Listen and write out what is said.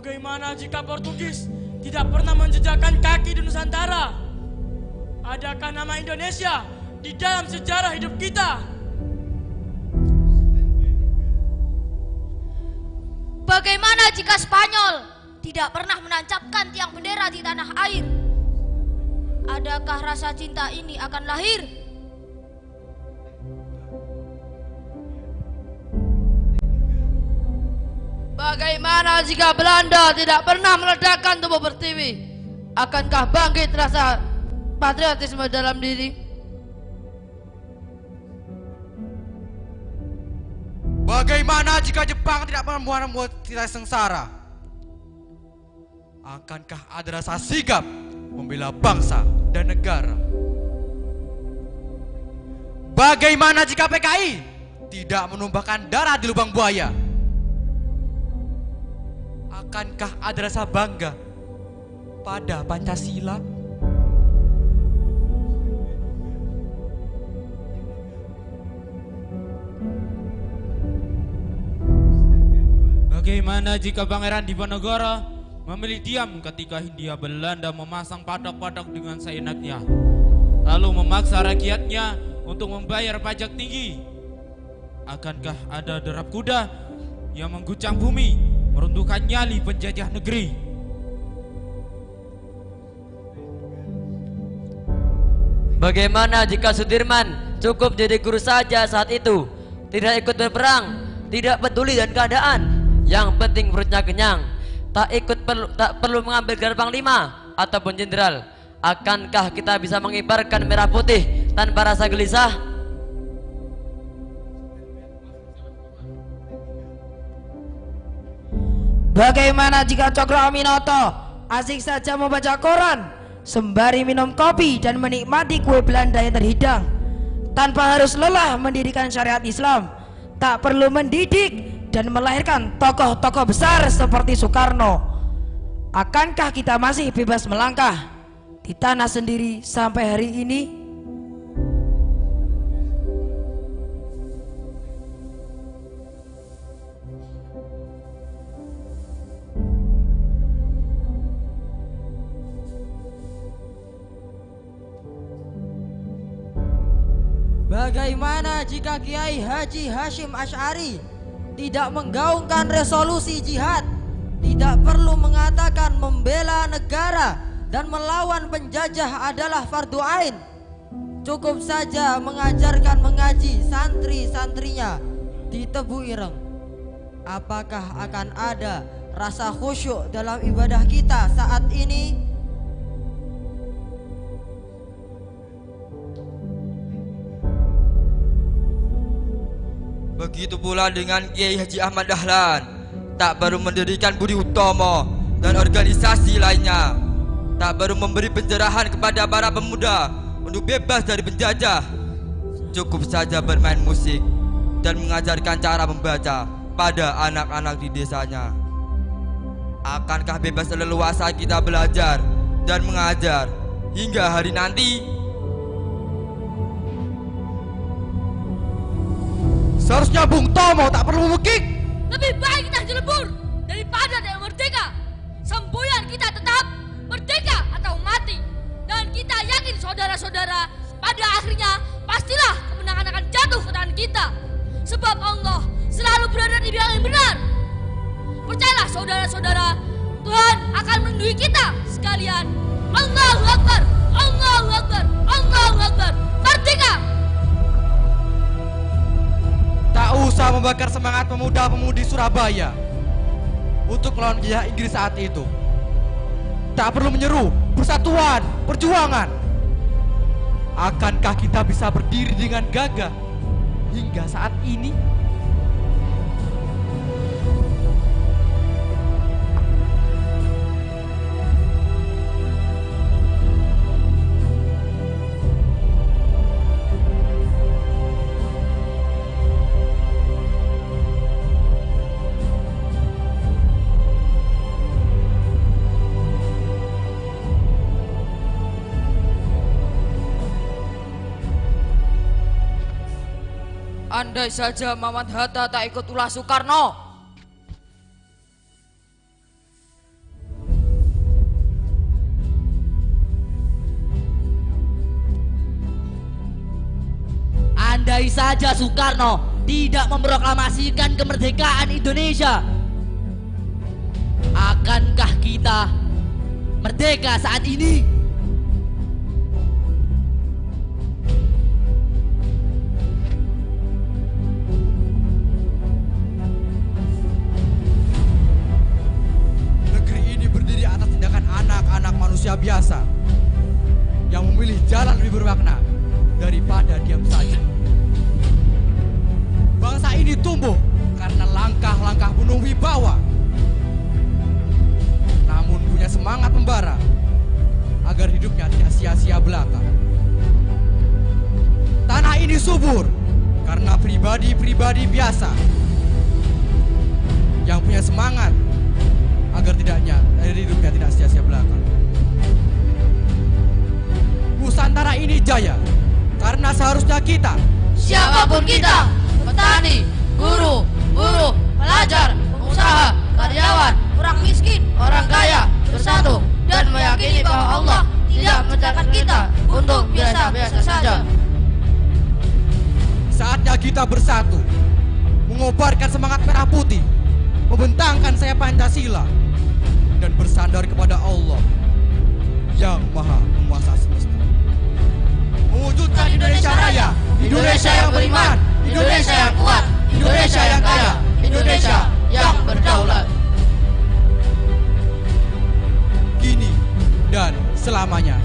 Bagaimana jika Portugis tidak pernah menjejakkan kaki di Nusantara? Adakah nama Indonesia di dalam sejarah hidup kita? Bagaimana jika Spanyol tidak pernah menancapkan tiang bendera di tanah air? Adakah rasa cinta ini akan lahir? Bagaimana jika Belanda tidak pernah meledakkan tubuh pertiwi? Akankah bangkit rasa patriotisme dalam diri? Bagaimana jika Jepang tidak pernah membuat kita sengsara? Akankah ada rasa sigap membela bangsa dan negara? Bagaimana jika PKI tidak menumpahkan darah di lubang buaya? Akankah ada rasa bangga pada Pancasila? Bagaimana jika Pangeran Diponegoro memilih diam ketika Hindia Belanda memasang patok-patok dengan seenaknya, lalu memaksa rakyatnya untuk membayar pajak tinggi? Akankah ada derap kuda yang mengguncang bumi, meruntuhkan nyali penjajah negeri? Bagaimana jika Sudirman cukup jadi guru saja saat itu, tidak ikut berperang, tidak peduli dengan keadaan, yang penting perutnya kenyang, tak perlu mengambil gelar panglima ataupun jenderal? Akankah kita bisa mengibarkan merah putih tanpa rasa gelisah? Bagaimana jika Cokro Aminoto asik saja membaca koran sembari minum kopi dan menikmati kue Belanda yang terhidang, tanpa harus lelah mendirikan syariat Islam, tak perlu mendidik dan melahirkan tokoh-tokoh besar seperti Soekarno? Akankah kita masih bebas melangkah di tanah sendiri sampai hari ini? Bagaimana jika Kiai Haji Hashim Asy'ari tidak menggaungkan resolusi jihad, tidak perlu mengatakan membela negara dan melawan penjajah adalah fardu ain, cukup saja mengajarkan mengaji santri-santrinya di Tebu Ireng? Apakah akan ada rasa khusyuk dalam ibadah kita saat ini? Begitu pula dengan Kiai Haji Ahmad Dahlan, tak baru mendirikan Budi Utomo dan organisasi lainnya, tak baru memberi pencerahan kepada para pemuda untuk bebas dari penjajah, cukup saja bermain musik dan mengajarkan cara membaca pada anak-anak di desanya. Akankah bebas leluasa kita belajar dan mengajar hingga hari nanti? Seharusnya Bung Tomo tak perlu mengekik. Lebih baik kita dilebur daripada tidak merdeka. Semboyan kita tetap merdeka atau mati. Dan kita yakin saudara-saudara, pada akhirnya pastilah kemenangan akan jatuh ke tangan kita. Sebab Allah selalu berada di pihak yang benar. Percayalah saudara-saudara, Tuhan akan melindungi kita sekalian. Allahu Akbar, Allahu Akbar, Allahu Akbar. Merdeka! Tak usah membakar semangat pemuda-pemudi Surabaya untuk melawan penjajah Inggris saat itu. Tak perlu menyeru persatuan, perjuangan. Akankah kita bisa berdiri dengan gagah hingga saat ini? Andai saja Mamat Hatta tak ikut ulah Soekarno. andai saja Soekarno tidak memproklamasikan kemerdekaan Indonesia, akankah kita merdeka saat ini? Negeri ini berdiri atas tindakan anak-anak manusia biasa yang memilih jalan lebih bermakna daripada diam saja. Bangsa ini tumbuh karena langkah-langkah penuh wibawa, namun punya semangat membara agar hidupnya tidak sia-sia belaka. Tanah ini subur karena pribadi-pribadi biasa yang punya semangat agar hidupnya tidak sia-sia belaka. Nusantara ini jaya karena seharusnya kita, Siapapun kita, petani, guru, buruh, pelajar, pengusaha, karyawan, orang miskin, orang kaya, bersatu dan meyakini bahwa Allah tidak menciptakan kita untuk biasa-biasa saja. saatnya kita bersatu, mengobarkan semangat merah putih, membentangkan sayap Pancasila, dan bersandar kepada Allah yang Maha Penguasa Semesta. Mewujudkan Indonesia Raya, Indonesia yang beriman, Indonesia yang kuat, Indonesia yang kaya, Indonesia yang berdaulat. Kini dan selamanya.